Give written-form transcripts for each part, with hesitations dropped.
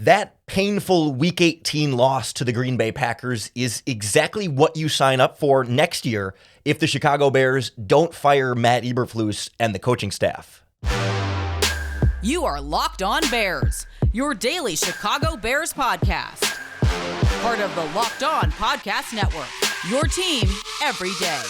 That painful Week 18 loss to the Green Bay Packers is exactly what you sign up for next year if the Chicago Bears don't fire Matt Eberflus and the coaching staff. You are Locked On Bears, your daily Chicago Bears podcast. Part of the Locked On Podcast Network, your team every day.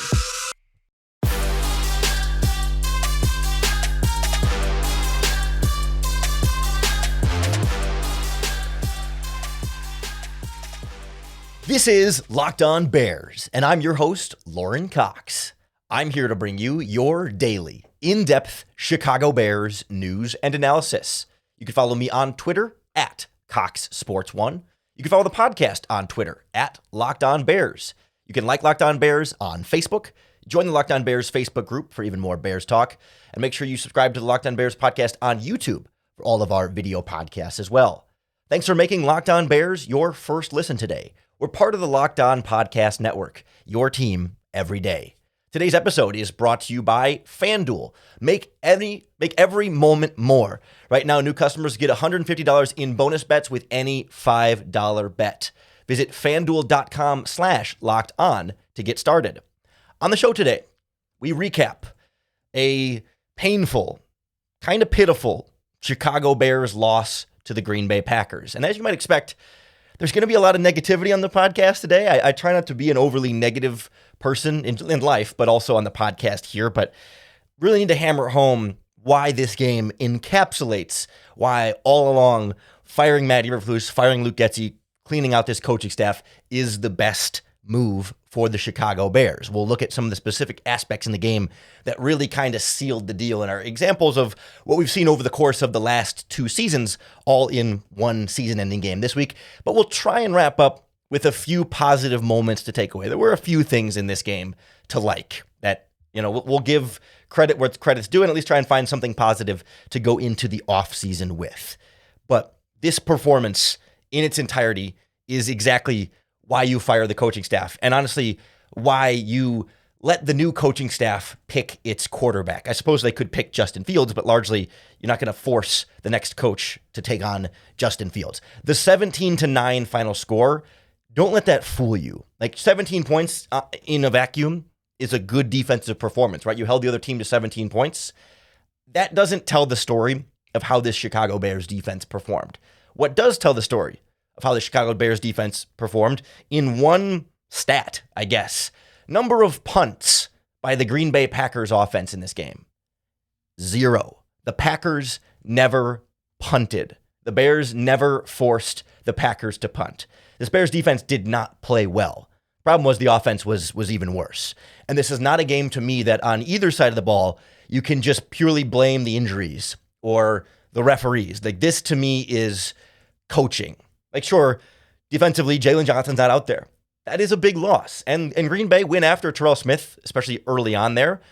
This is Locked On Bears, and I'm your host, Lauren Cox. I'm here to bring you your daily, in-depth Chicago Bears news and analysis. You can follow me on Twitter at CoxSports1. You can follow the podcast on Twitter at Locked On Bears. You can like Locked On Bears on Facebook. Join the Locked On Bears Facebook group for even more Bears talk. And make sure you subscribe to the Locked On Bears podcast on YouTube for all of our video podcasts as well. Thanks for making Locked On Bears your first listen today. We're part of the Locked On Podcast Network, your team every day. Today's episode is brought to you by FanDuel. Make every moment more. Right now, new customers get $150 in bonus bets with any $5 bet. Visit FanDuel.com/lockedon to get started. On the show today, we recap a painful, kind of pitiful Chicago Bears loss to the Green Bay Packers. And as you might expect, there's going to be a lot of negativity on the podcast today. I try not to be an overly negative person in life, but also on the podcast here. But really need to hammer home why this game encapsulates why all along firing Matt Eberflus, firing Luke Getsy, cleaning out this coaching staff is the best move for the Chicago Bears. We'll look at some of the specific aspects in the game that really kind of sealed the deal and are examples of what we've seen over the course of the last two seasons, all in one season-ending game this week. But we'll try and wrap up with a few positive moments to take away. There were a few things in this game to like that, we'll give credit where credit's due and at least try and find something positive to go into the offseason with. But this performance in its entirety is exactly why you fire the coaching staff, and honestly, why you let the new coaching staff pick its quarterback. I suppose they could pick Justin Fields, but largely you're not going to force the next coach to take on Justin Fields. The 17-9 final score, don't let that fool you. Like 17 points in a vacuum is a good defensive performance, right? You held the other team to 17 points. That doesn't tell the story of how this Chicago Bears defense performed. What does tell the story of how the Chicago Bears defense performed in one stat, I guess. Number of punts by the Green Bay Packers offense in this game. 0. The Packers never punted. The Bears never forced the Packers to punt. This Bears defense did not play well. Problem was the offense was even worse. And this is not a game to me that on either side of the ball, you can just purely blame the injuries or the referees. Like this to me is coaching. Like, sure, defensively, Jalen Johnson's not out there. That is a big loss. And Green Bay went after Terrell Smith, especially early on there.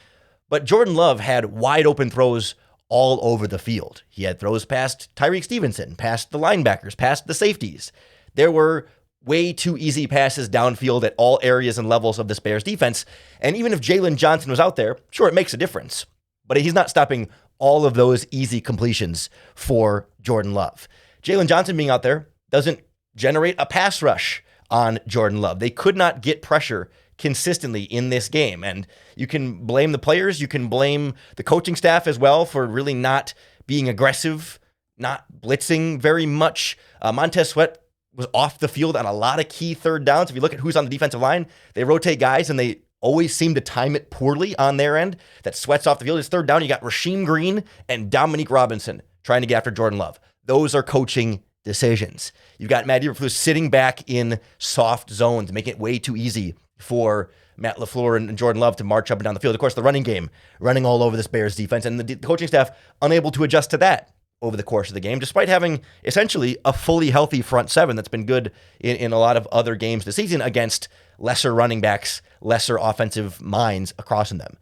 But Jordan Love had wide open throws all over the field. He had throws past Tyreek Stevenson, past the linebackers, past the safeties. There were way too easy passes downfield at all areas and levels of this Bears defense. And even if Jalen Johnson was out there, sure, it makes a difference. But he's not stopping all of those easy completions for Jordan Love. Jalen Johnson being out there doesn't generate a pass rush on Jordan Love. They could not get pressure consistently in this game. And you can blame the players. You can blame the coaching staff as well for really not being aggressive, not blitzing very much. Montez Sweat was off the field on a lot of key third downs. If you look at who's on the defensive line, they rotate guys and they always seem to time it poorly on their end. That Sweat's off the field. It's third down. You got Rasheem Green and Dominique Robinson trying to get after Jordan Love. Those are coaching decisions. You've got Matt Eberflus sitting back in soft zones, making it way too easy for Matt LaFleur and Jordan Love to march up and down the field. Of course, the running game running all over this Bears defense, and the coaching staff unable to adjust to that over the course of the game, despite having essentially a fully healthy front seven that's been good in a lot of other games this season against lesser running backs, lesser offensive minds across in them.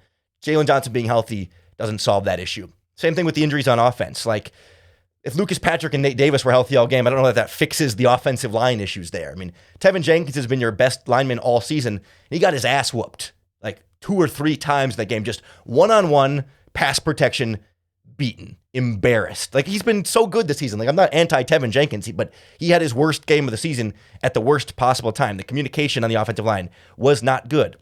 Jalen Johnson being healthy doesn't solve that issue. Same thing with the injuries on offense. Like, if Lucas Patrick and Nate Davis were healthy all game, I don't know that fixes the offensive line issues there. I mean, Tevin Jenkins has been your best lineman all season, and he got his ass whooped like 2 or 3 times in that game. Just one-on-one pass protection, beaten, embarrassed. Like, he's been so good this season. Like, I'm not anti-Tevin Jenkins, but he had his worst game of the season at the worst possible time. The communication on the offensive line was not good.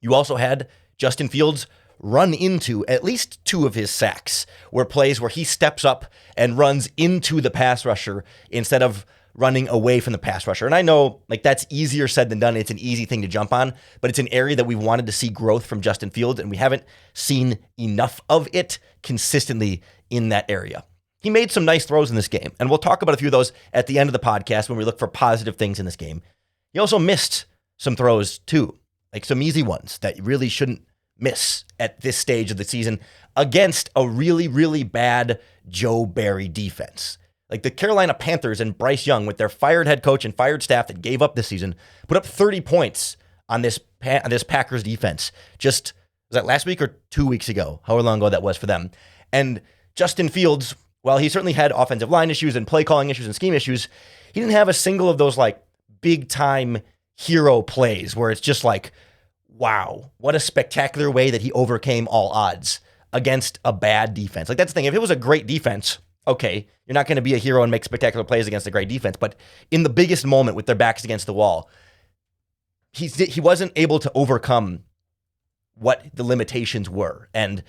You also had Justin Fields run into at least 2 of his sacks, were plays where he steps up and runs into the pass rusher instead of running away from the pass rusher. And I know, like, that's easier said than done. It's an easy thing to jump on, but it's an area that we wanted to see growth from Justin Fields, and we haven't seen enough of it consistently in that area. He made some nice throws in this game, and we'll talk about a few of those at the end of the podcast when we look for positive things in this game. He also missed some throws too, like some easy ones that you really shouldn't miss at this stage of the season against a really, really bad Joe Barry defense. Like, the Carolina Panthers and Bryce Young, with their fired head coach and fired staff that gave up this season, put up 30 points on this Packers defense. Just, was that last week or 2 weeks ago? However long ago that was for them. And Justin Fields, while he certainly had offensive line issues and play calling issues and scheme issues, he didn't have a single of those, like, big time hero plays where it's just like, wow, what a spectacular way that he overcame all odds against a bad defense. Like, that's the thing. If it was a great defense, okay, you're not going to be a hero and make spectacular plays against a great defense. But in the biggest moment with their backs against the wall, he wasn't able to overcome what the limitations were. And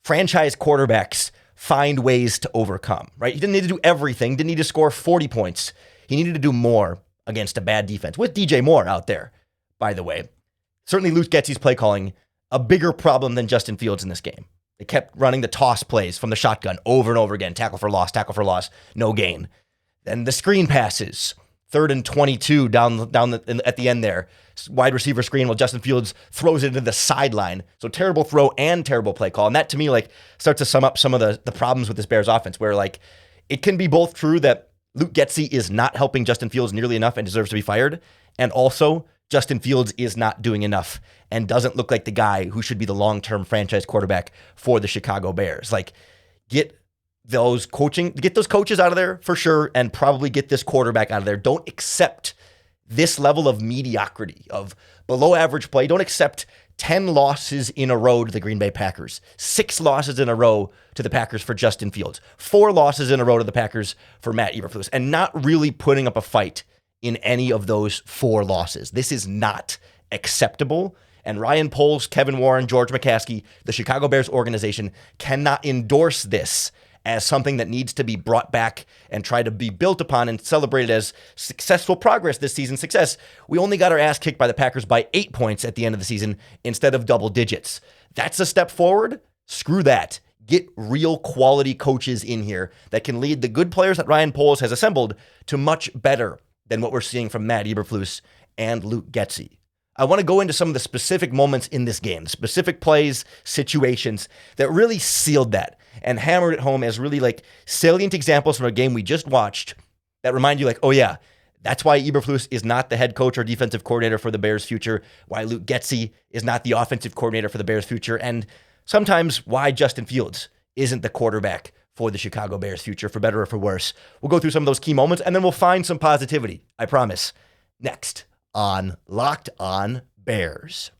franchise quarterbacks find ways to overcome, right? He didn't need to do everything, didn't need to score 40 points. He needed to do more against a bad defense with DJ Moore out there, by the way. Certainly Luke Getsy's play calling, a bigger problem than Justin Fields in this game. They kept running the toss plays from the shotgun over and over again. Tackle for loss, no gain. Then the screen passes, 3rd and 22 at the end there. Wide receiver screen while Justin Fields throws it into the sideline. So terrible throw and terrible play call. And that, to me, like, starts to sum up some of the problems with this Bears offense, where, like, it can be both true that Luke Getsy is not helping Justin Fields nearly enough and deserves to be fired, and also Justin Fields is not doing enough and doesn't look like the guy who should be the long-term franchise quarterback for the Chicago Bears. Like, get those coaches out of there for sure, and probably get this quarterback out of there. Don't accept this level of mediocrity, of below average play. Don't accept 10 losses in a row to the Green Bay Packers, 6 losses in a row to the Packers for Justin Fields, 4 losses in a row to the Packers for Matt Eberflus, and not really putting up a fight in any of those 4 losses. This is not acceptable. And Ryan Poles, Kevin Warren, George McCaskey, the Chicago Bears organization cannot endorse this as something that needs to be brought back and try to be built upon and celebrated as successful progress this season. Success. We only got our ass kicked by the Packers by 8 points at the end of the season instead of double digits. That's a step forward. Screw that. Get real quality coaches in here that can lead the good players that Ryan Poles has assembled to much better than what we're seeing from Matt Eberflus and Luke Getsy. I want to go into some of the specific moments in this game, specific plays, situations that really sealed that and hammered it home as really, like, salient examples from a game we just watched that remind you, like, oh yeah, that's why Eberflus is not the head coach or defensive coordinator for the Bears' future, why Luke Getsy is not the offensive coordinator for the Bears' future, and sometimes why Justin Fields isn't the quarterback for the Chicago Bears' future, for better or for worse. We'll go through some of those key moments, and then we'll find some positivity, I promise, next on Locked On Bears.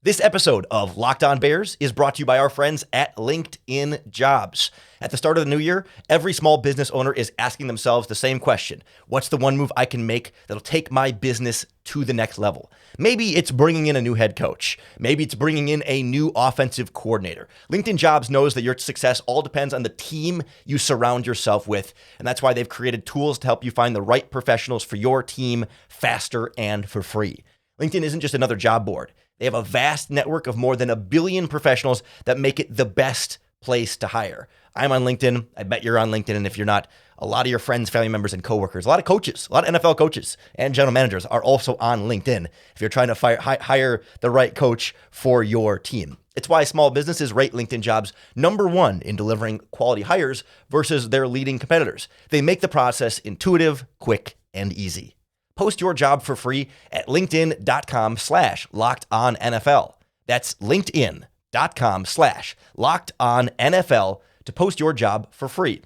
This episode of Locked On Bears is brought to you by our friends at LinkedIn Jobs. At the start of the new year, every small business owner is asking themselves the same question. What's the one move I can make that'll take my business to the next level? Maybe it's bringing in a new head coach. Maybe it's bringing in a new offensive coordinator. LinkedIn Jobs knows that your success all depends on the team you surround yourself with, and that's why they've created tools to help you find the right professionals for your team faster and for free. LinkedIn isn't just another job board. They have a vast network of more than 1 billion professionals that make it the best place to hire. I'm on LinkedIn. I bet you're on LinkedIn. And if you're not, a lot of your friends, family members, and coworkers, a lot of coaches, a lot of NFL coaches and general managers are also on LinkedIn if you're trying to hire the right coach for your team. It's why small businesses rate LinkedIn Jobs number 1 in delivering quality hires versus their leading competitors. They make the process intuitive, quick, and easy. Post your job for free at linkedin.com/lockedonnfl. That's linkedin.com/lockedonnfl to post your job for free.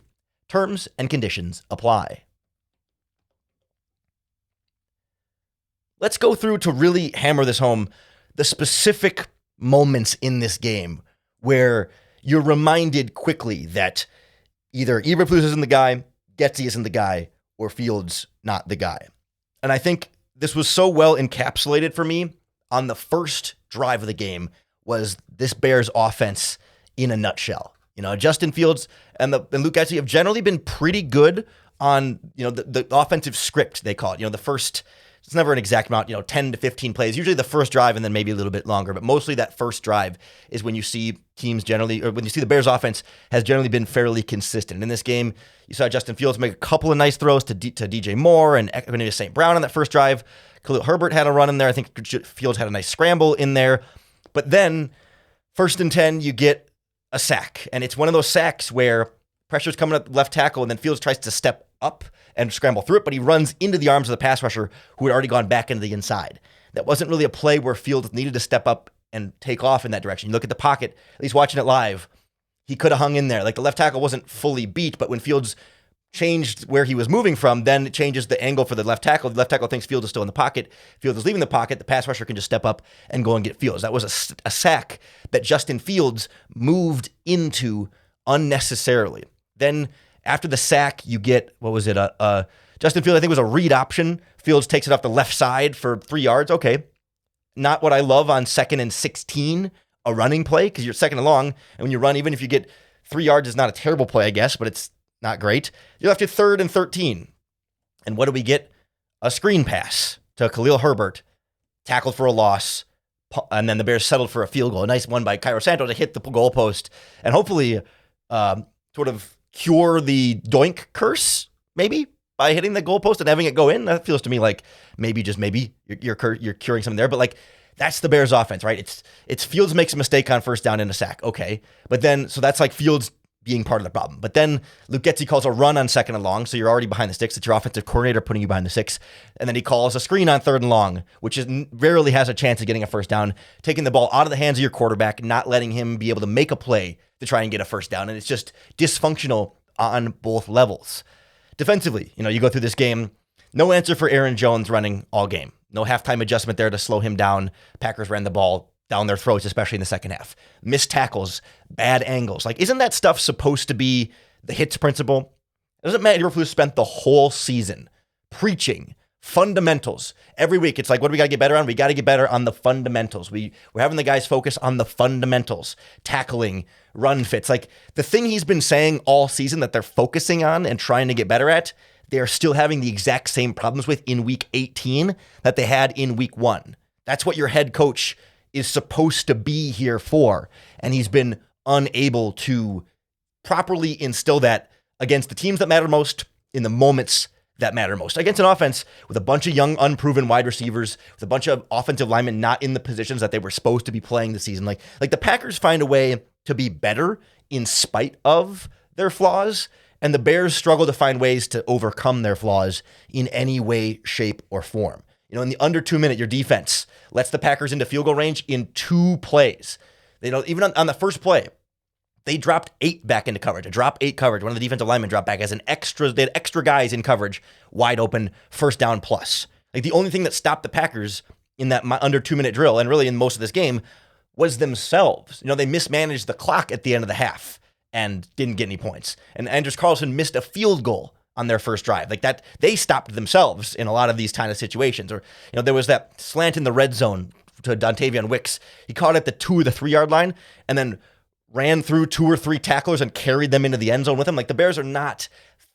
Terms and conditions apply. Let's go through, to really hammer this home, the specific moments in this game where you're reminded quickly that either Eberflus isn't the guy, Getsy isn't the guy, or Fields not the guy. And I think this was so well encapsulated for me on the first drive of the game was this Bears offense in a nutshell. Justin Fields and Luke Getsy have generally been pretty good on, the offensive script, they call it. The first, it's never an exact amount, 10 to 15 plays, usually the first drive and then maybe a little bit longer, but mostly that first drive is when you see teams generally, or when you see the Bears offense has generally been fairly consistent. In this game, you saw Justin Fields make a couple of nice throws to DJ Moore and Equanimeous St. Brown on that first drive. Khalil Herbert had a run in there. I think Fields had a nice scramble in there. But then, 1st and 10, you get a sack. And it's one of those sacks where pressure's coming up left tackle, and then Fields tries to step up and scramble through it, but he runs into the arms of the pass rusher who had already gone back into the inside. That wasn't really a play where Fields needed to step up and take off in that direction. You look at the pocket, at least watching it live, he could have hung in there. Like the left tackle wasn't fully beat, but when Fields changed where he was moving from, then it changes the angle for the left tackle. The left tackle thinks Fields is still in the pocket. Fields is leaving the pocket. The pass rusher can just step up and go and get Fields. That was a sack that Justin Fields moved into unnecessarily. Then after the sack, you get, Justin Fields, I think it was a read option. Fields takes it off the left side for 3 yards. Okay. Not what I love on 2nd and 16, a running play, because you're 2nd and long, and when you run, even if you get 3 yards, it's not a terrible play, I guess, but it's not great. You're left at 3rd and 13. And what do we get? A screen pass to Khalil Herbert, tackled for a loss, and then the Bears settled for a field goal. A nice one by Cairo Santos to hit the goalpost and hopefully sort of cure the doink curse, maybe, by hitting the goalpost and having it go in. That feels to me like maybe, just maybe, you're curing something there. But like, that's the Bears offense, right? It's Fields makes a mistake on 1st down in a sack. Okay. But then, so that's like Fields being part of the problem. But then Luke Getsy calls a run on 2nd and long, so you're already behind the sticks. It's your offensive coordinator putting you behind the sticks. And then he calls a screen on 3rd and long, which rarely has a chance of getting a 1st down, taking the ball out of the hands of your quarterback, not letting him be able to make a play to try and get a 1st down. And it's just dysfunctional on both levels. Defensively, you go through this game, no answer for Aaron Jones running all game. No halftime adjustment there to slow him down. Packers ran the ball down their throats, especially in the second half. Missed tackles, bad angles. Like, isn't that stuff supposed to be the hits principle? Doesn't Matt Eberflus spent the whole season preaching fundamentals every week? It's like, what do we got to get better on? We got to get better on the fundamentals. We're having the guys focus on the fundamentals, tackling, run fits. Like, the thing he's been saying all season that they're focusing on and trying to get better at, they are still having the exact same problems with in week 18 that they had in week 1. That's what your head coach is supposed to be here for. And he's been unable to properly instill that against the teams that matter most in the moments that matter most. Against an offense with a bunch of young, unproven wide receivers, with a bunch of offensive linemen not in the positions that they were supposed to be playing this season. Like the Packers find a way to be better in spite of their flaws, and the Bears struggle to find ways to overcome their flaws in any way, shape, or form. In the under 2 minute, your defense lets the Packers into field goal range in 2 plays. Even on the first play, they dropped 8 back into coverage. A drop 8 coverage. One of the defensive linemen dropped back as they had extra guys in coverage, wide open, 1st down plus. Like, the only thing that stopped the Packers in that under 2 minute drill, and really in most of this game, was themselves. They mismanaged the clock at the end of the half and didn't get any points. And Anders Carlson missed a field goal on their first drive. Like that, they stopped themselves in a lot of these kind of situations. Or, there was that slant in the red zone to Dontavian Wicks. He caught it at the 2 or the 3 yard line and then ran through 2 or 3 tacklers and carried them into the end zone with him. Like, the Bears are not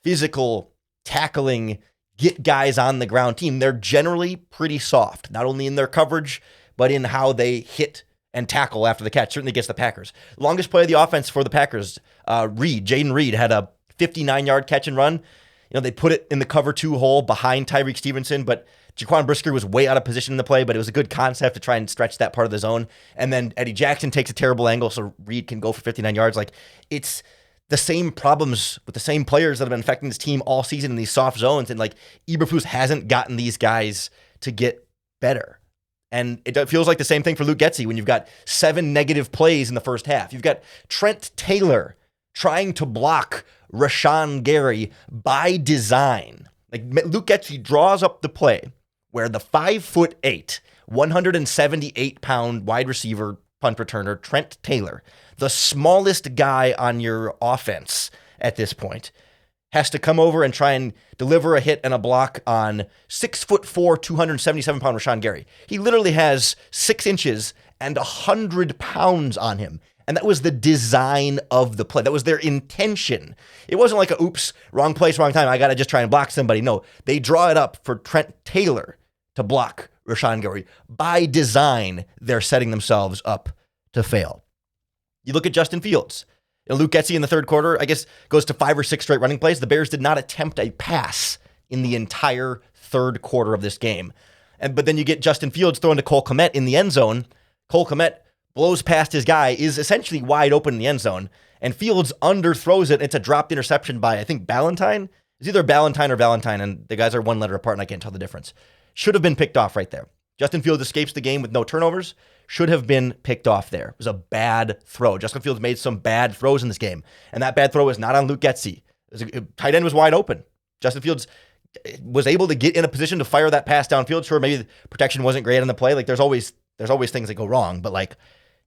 physical tackling, get guys on the ground team. They're generally pretty soft, not only in their coverage, but in how they hit and tackle after the catch, certainly against the Packers. The longest play of the offense for the Packers, Jaden Reed had a 59-yard catch and run. They put it in the cover 2 hole behind Tyreek Stevenson, but Jaquan Brisker was way out of position in the play, but it was a good concept to try and stretch that part of the zone. And then Eddie Jackson takes a terrible angle so Reed can go for 59 yards. Like, it's the same problems with the same players that have been affecting this team all season in these soft zones. And like, Eberflus hasn't gotten these guys to get better. And it feels like the same thing for Luke Getsy when you've got 7 negative plays in the first half. You've got Trent Taylor trying to block Rashawn Gary by design. Like, Luke Getsy draws up the play where the 5'8", 178-pound wide receiver punt returner, Trent Taylor, the smallest guy on your offense at this point, has to come over and try and deliver a hit and a block on 6'4", 277-pound Rashawn Gary. He literally has 6 inches and 100 pounds on him. And that was the design of the play. That was their intention. It wasn't like a, oops, wrong place, wrong time. I got to just try and block somebody. No, they draw it up for Trent Taylor to block Rashawn Gary. By design, they're setting themselves up to fail. You look at Justin Fields. Luke Getsy in the third quarter, I guess, goes to 5 or 6 straight running plays. The Bears did not attempt a pass in the entire third quarter of this game. But then you get Justin Fields throwing to Cole Kmet in the end zone. Cole Kmet blows past his guy, is essentially wide open in the end zone, and Fields underthrows it. It's a dropped interception by, I think, Ballantyne. It's either Ballantyne or Valentine, and the guys are one letter apart, and I can't tell the difference. Should have been picked off right there. Justin Fields escapes the game with no turnovers. Should have been picked off there. It was a bad throw. Justin Fields made some bad throws in this game, and that bad throw was not on Luke Getsy. Tight end was wide open. Justin Fields was able to get in a position to fire that pass downfield. Sure, maybe the protection wasn't great on the play. Like, there's always things that go wrong, but like,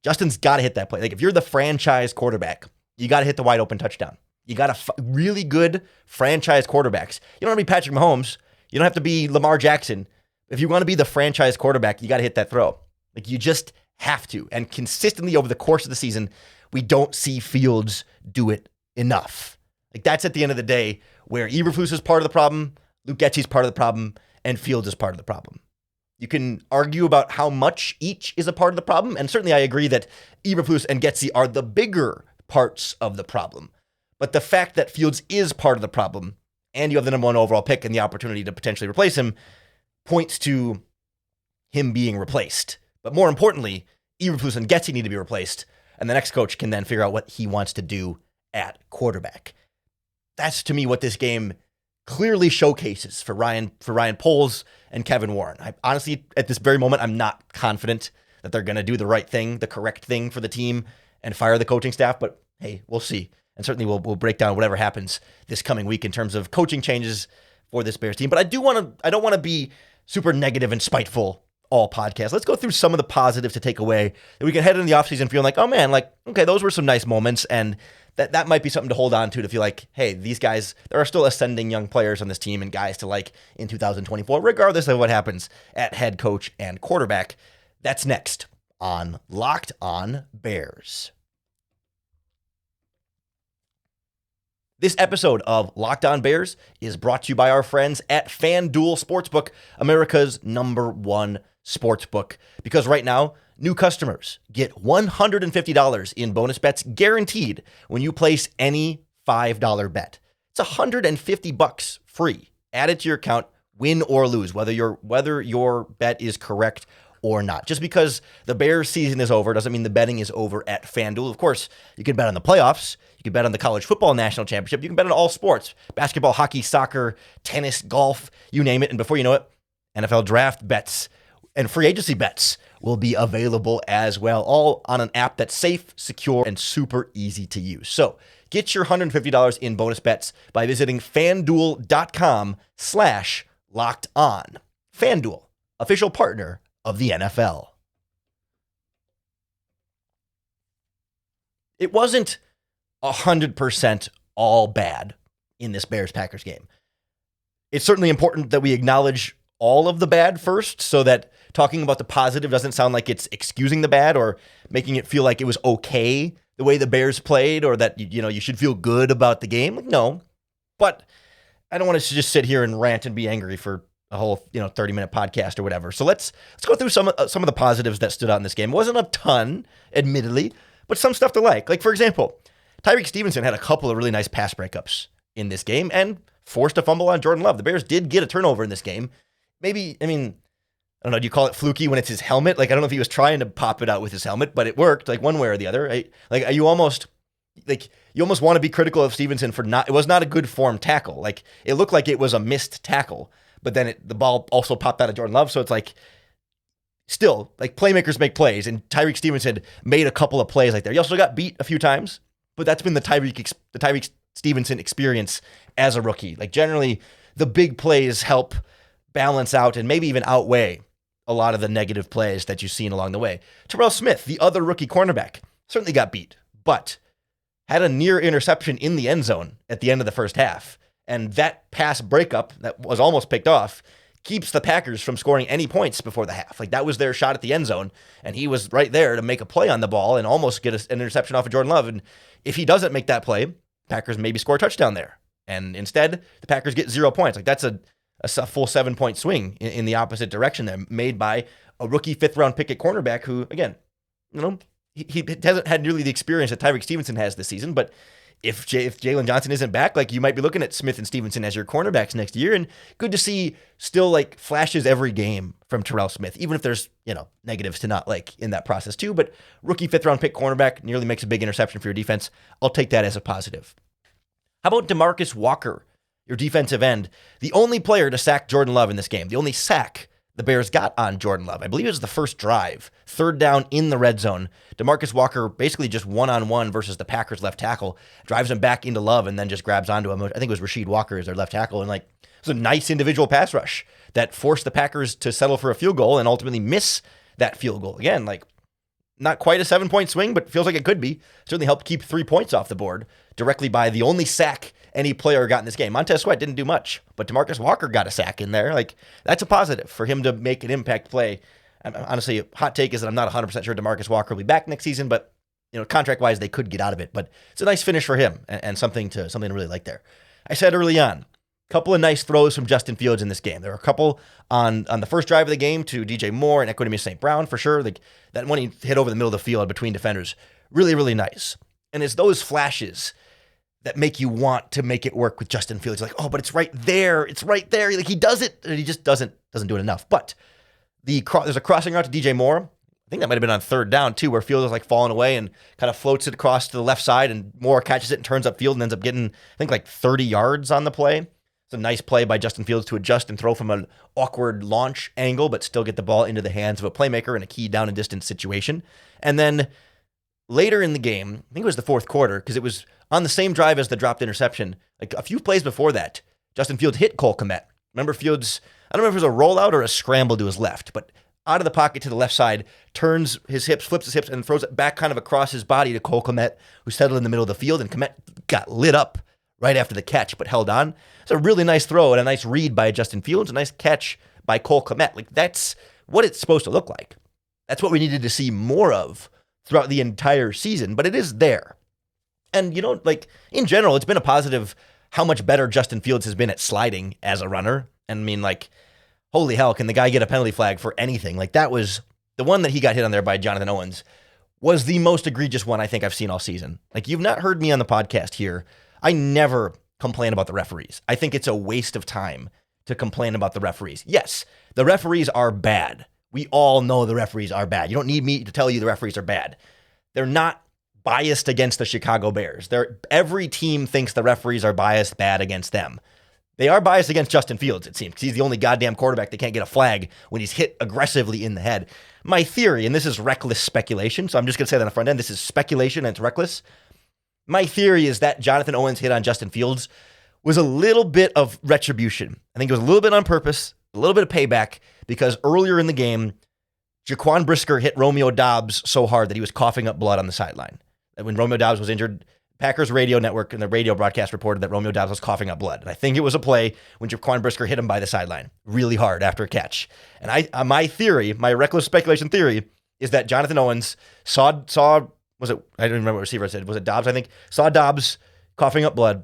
Justin's got to hit that play. Like, if you're the franchise quarterback, you got to hit the wide open touchdown. You got to really good franchise quarterbacks. You don't have to be Patrick Mahomes. You don't have to be Lamar Jackson. If you want to be the franchise quarterback, you got to hit that throw. Like, you just have to. And consistently over the course of the season, we don't see Fields do it enough. Like, that's at the end of the day where Eberflus is part of the problem, Luke Getsy is part of the problem, and Fields is part of the problem. You can argue about how much each is a part of the problem, and certainly I agree that Eberflus and Getsy are the bigger parts of the problem. But the fact that Fields is part of the problem, and you have the number 1 overall pick and the opportunity to potentially replace him, points to him being replaced. But more importantly, Eberflus and Getsy need to be replaced, and the next coach can then figure out what he wants to do at quarterback. That's, to me, what this game clearly showcases for Ryan Poles and Kevin Warren. I honestly, at this very moment, I'm not confident that they're going to do the right thing, the correct thing for the team, and fire the coaching staff. But hey, we'll see. And certainly we'll break down whatever happens this coming week in terms of coaching changes for this Bears team. But I don't want to be super negative and spiteful all podcast. Let's go through some of the positives to take away that we can head into the offseason feeling like, oh man, like, okay, those were some nice moments, and that might be something to hold on to feel like, hey, these guys, there are still ascending young players on this team and guys to like in 2024, regardless of what happens at head coach and quarterback. That's next on Locked On Bears. This episode of Locked On Bears is brought to you by our friends at FanDuel Sportsbook, America's #1 sportsbook. Because right now, new customers get $150 in bonus bets guaranteed when you place any $5 bet. It's $150 free. Add it to your account, win or lose, whether your bet is correct or not. Just because the Bears season is over doesn't mean the betting is over at FanDuel. Of course, you can bet on the playoffs. You can bet on the college football national championship. You can bet on all sports, basketball, hockey, soccer, tennis, golf, you name it. And before you know it, NFL draft bets and free agency bets will be available as well, all on an app that's safe, secure, and super easy to use. So get your $150 in bonus bets by visiting FanDuel.com/lockedon. FanDuel, official partner of the NFL. It wasn't 100% all bad in this Bears-Packers game. It's certainly important that we acknowledge all of the bad first, so that talking about the positive doesn't sound like it's excusing the bad or making it feel like it was okay the way the Bears played, or that you should feel good about the game. No, but I don't want to just sit here and rant and be angry for a whole 30-minute podcast or whatever. So let's go through some of the positives that stood out in this game. It wasn't a ton, admittedly, but some stuff to like. Like, for example, Tyreek Stevenson had a couple of really nice pass breakups in this game and forced a fumble on Jordan Love. The Bears did get a turnover in this game. Maybe, I don't know, do you call it fluky when it's his helmet? Like, I don't know if he was trying to pop it out with his helmet, but it worked, like, one way or the other. You almost want to be critical of Stevenson for it was not a good form tackle. Like, it looked like it was a missed tackle, but then the ball also popped out of Jordan Love, so it's like, still, like, playmakers make plays, and Tyreek Stevenson made a couple of plays like that. He also got beat a few times, but that's been the Tyreek Stevenson experience as a rookie. Like, generally, the big plays help balance out and maybe even outweigh a lot of the negative plays that you've seen along the way. Terrell Smith, the other rookie cornerback, certainly got beat, but had a near interception in the end zone at the end of the first half. And that pass breakup that was almost picked off keeps the Packers from scoring any points before the half. Like, that was their shot at the end zone, and he was right there to make a play on the ball and almost get an interception off of Jordan Love. And if he doesn't make that play, Packers maybe score a touchdown there. And instead, the Packers get 0 points. Like, that's a full 7-point swing in the opposite direction there, made by a rookie 5th-round pick at cornerback who, again, he hasn't had nearly the experience that Tyreek Stevenson has this season, but if Jalen Johnson isn't back, like, you might be looking at Smith and Stevenson as your cornerbacks next year. And good to see still, like, flashes every game from Terrell Smith, even if there's, negatives to not like in that process too. But rookie 5th-round pick cornerback nearly makes a big interception for your defense. I'll take that as a positive. How about DeMarcus Walker, your defensive end? The only player to sack Jordan Love in this game. The only sack the Bears got on Jordan Love. I believe it was the first drive, 3rd down in the red zone. DeMarcus Walker basically just one-on-one versus the Packers left tackle, drives him back into Love and then just grabs onto him. I think it was Rasheed Walker as their left tackle. And, like, it was a nice individual pass rush that forced the Packers to settle for a field goal and ultimately miss that field goal. Again, like, not quite a 7-point swing, but feels like it could be. Certainly helped keep 3 points off the board directly by the only sack any player got in this game. Montez Sweat didn't do much, but DeMarcus Walker got a sack in there. Like, that's a positive for him to make an impact play. Honestly, hot take is that I'm not 100% sure DeMarcus Walker will be back next season, but contract-wise, they could get out of it. But it's a nice finish for him and something to really like there. I said early on, a couple of nice throws from Justin Fields in this game. There were a couple on the first drive of the game to DJ Moore and Equanimeous St. Brown for sure. Like, that one he hit over the middle of the field between defenders, really, really nice. And it's those flashes that make you want to make it work with Justin Fields. You're like, oh, but it's right there. It's right there. Like, he does it, and he just doesn't do it enough. But there's a crossing route to DJ Moore. I think that might have been on 3rd down too, where Fields is like falling away and kind of floats it across to the left side, and Moore catches it and turns upfield and ends up getting, I think, like 30 yards on the play. It's a nice play by Justin Fields to adjust and throw from an awkward launch angle, but still get the ball into the hands of a playmaker in a key down and distance situation. And then later in the game, I think it was the 4th quarter, because it was on the same drive as the dropped interception, like a few plays before that, Justin Fields hit Cole Kmet. Remember Fields, I don't remember if it was a rollout or a scramble to his left, but out of the pocket to the left side, turns his hips, flips his hips, and throws it back kind of across his body to Cole Kmet, who settled in the middle of the field, and Kmet got lit up right after the catch, but held on. It's a really nice throw and a nice read by Justin Fields, a nice catch by Cole Kmet. Like, that's what it's supposed to look like. That's what we needed to see more of throughout the entire season, but it is there. And, like, in general, it's been a positive how much better Justin Fields has been at sliding as a runner. And I mean, like, holy hell, can the guy get a penalty flag for anything? Like, that was the one that he got hit on there by Jonathan Owens was the most egregious one I think I've seen all season. Like, you've not heard me on the podcast here. I never complain about the referees. I think it's a waste of time to complain about the referees. Yes, the referees are bad. We all know the referees are bad. You don't need me to tell you the referees are bad. They're not biased against the Chicago Bears. Every team thinks the referees are biased bad against them. They are biased against Justin Fields, it seems, because he's the only goddamn quarterback that can't get a flag when he's hit aggressively in the head. My theory, and this is reckless speculation, so I'm just going to say that on the front end, this is speculation and it's reckless. My theory is that Jonathan Owens' hit on Justin Fields was a little bit of retribution. I think it was a little bit on purpose, a little bit of payback, because earlier in the game, Jaquan Brisker hit Romeo Doubs so hard that he was coughing up blood on the sideline. And when Romeo Doubs was injured, Packers radio network and the radio broadcast reported that Romeo Doubs was coughing up blood. And I think it was a play when Jaquan Brisker hit him by the sideline really hard after a catch. And my theory, my reckless speculation theory, is that Jonathan Owens saw was it, I don't remember what receiver I said, was it Doubs, I think, saw Doubs coughing up blood,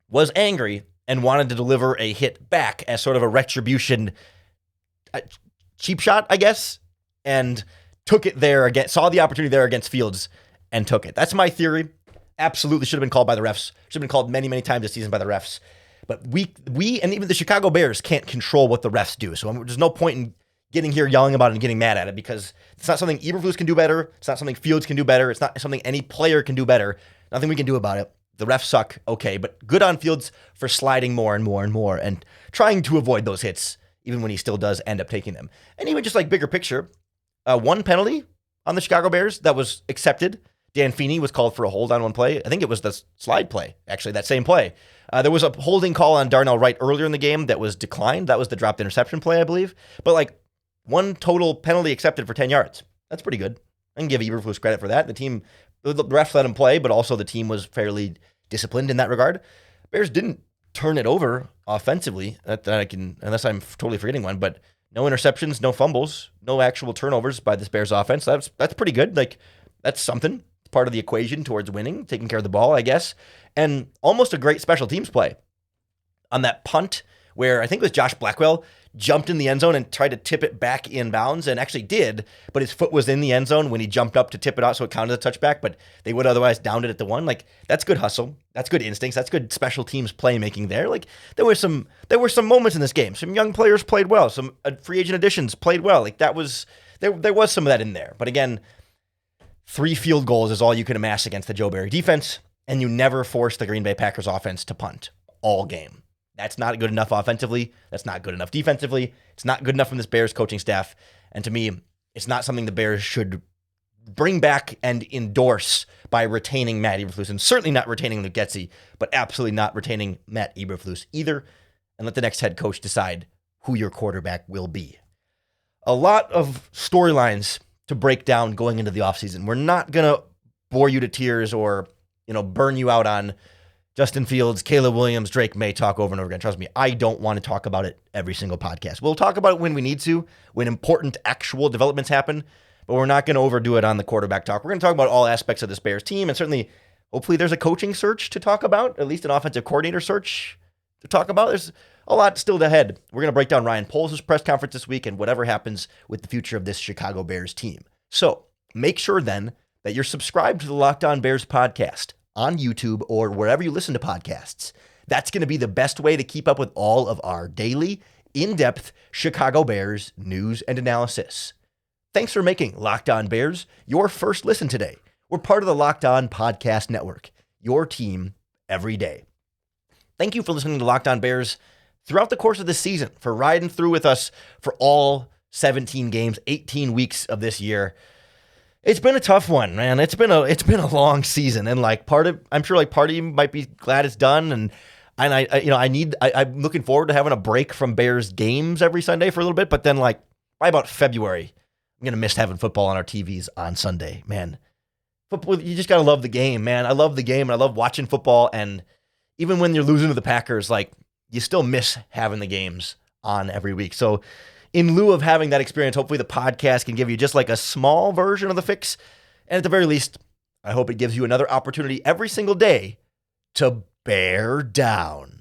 was angry, and wanted to deliver a hit back as sort of a retribution cheap shot, I guess, and took it there again, saw the opportunity there against Fields and took it. That's my theory. Absolutely should have been called by the refs. Should have been called many, many times this season by the refs. But we and even the Chicago Bears can't control what the refs do. So there's no point in getting here yelling about it and getting mad at it, because it's not something Eberflus can do better. It's not something Fields can do better. It's not something any player can do better. Nothing we can do about it. The refs suck, okay, but good on Fields for sliding more and more and more and trying to avoid those hits, even when he still does end up taking them. And even just like bigger picture, one penalty on the Chicago Bears that was accepted. Dan Feeney was called for a hold on one play. I think it was the slide play, actually, that same play. There was a holding call on Darnell Wright earlier in the game that was declined. That was the dropped interception play, I believe. But like, One total penalty accepted for 10 yards. That's pretty good. I can give Eberflus credit for that. The refs let him play, but also the team was fairly disciplined in that regard. Bears didn't turn it over offensively, unless I'm totally forgetting one, but no interceptions, no fumbles, no actual turnovers by this Bears offense. That's pretty good. Like, that's something. It's part of the equation towards winning, taking care of the ball, I guess. And almost a great special teams play on that punt where I think it was Josh Blackwell jumped in the end zone and tried to tip it back in bounds, and actually did, but his foot was in the end zone when he jumped up to tip it out, so it counted as a touchback, but they would otherwise downed it at the 1. Like, that's good hustle. That's good instincts. That's good special teams playmaking there. Like, there were some moments in this game. Some young players played well. Some free agent additions played well. Like, there was some of that in there. But again, 3 field goals is all you can amass against the Joe Barry defense, and you never force the Green Bay Packers offense to punt all game. That's not good enough offensively. That's not good enough defensively. It's not good enough from this Bears coaching staff. And to me, it's not something the Bears should bring back and endorse by retaining Matt Eberflus, and certainly not retaining Luke Getsy, but absolutely not retaining Matt Eberflus either. And let the next head coach decide who your quarterback will be. A lot of storylines to break down going into the offseason. We're not going to bore you to tears or, burn you out on Justin Fields, Caleb Williams, Drake May talk over and over again. Trust me, I don't want to talk about it every single podcast. We'll talk about it when we need to, when important actual developments happen, but we're not going to overdo it on the quarterback talk. We're going to talk about all aspects of this Bears team, and certainly, hopefully there's a coaching search to talk about, at least an offensive coordinator search to talk about. There's a lot still ahead. We're going to break down Ryan Poles' press conference this week and whatever happens with the future of this Chicago Bears team. So make sure then that you're subscribed to the Locked On Bears podcast on YouTube or wherever you listen to podcasts. That's going to be the best way to keep up with all of our daily, in-depth Chicago Bears news and analysis. Thanks for making Locked On Bears your first listen today. We're part of the Locked On Podcast Network, your team every day. Thank you for listening to Locked On Bears throughout the course of this season, for riding through with us for all 17 games, 18 weeks of this year. It's been a tough one, man. It's been a long season, and I'm sure part of you might be glad it's done, and I'm looking forward to having a break from Bears games every Sunday for a little bit, but then by about February, I'm gonna miss having football on our TVs on Sunday, man. Football, you just gotta love the game, man. I love the game, and I love watching football, and even when you're losing to the Packers, you still miss having the games on every week. So in lieu of having that experience, hopefully the podcast can give you just a small version of the fix. And at the very least, I hope it gives you another opportunity every single day to bear down.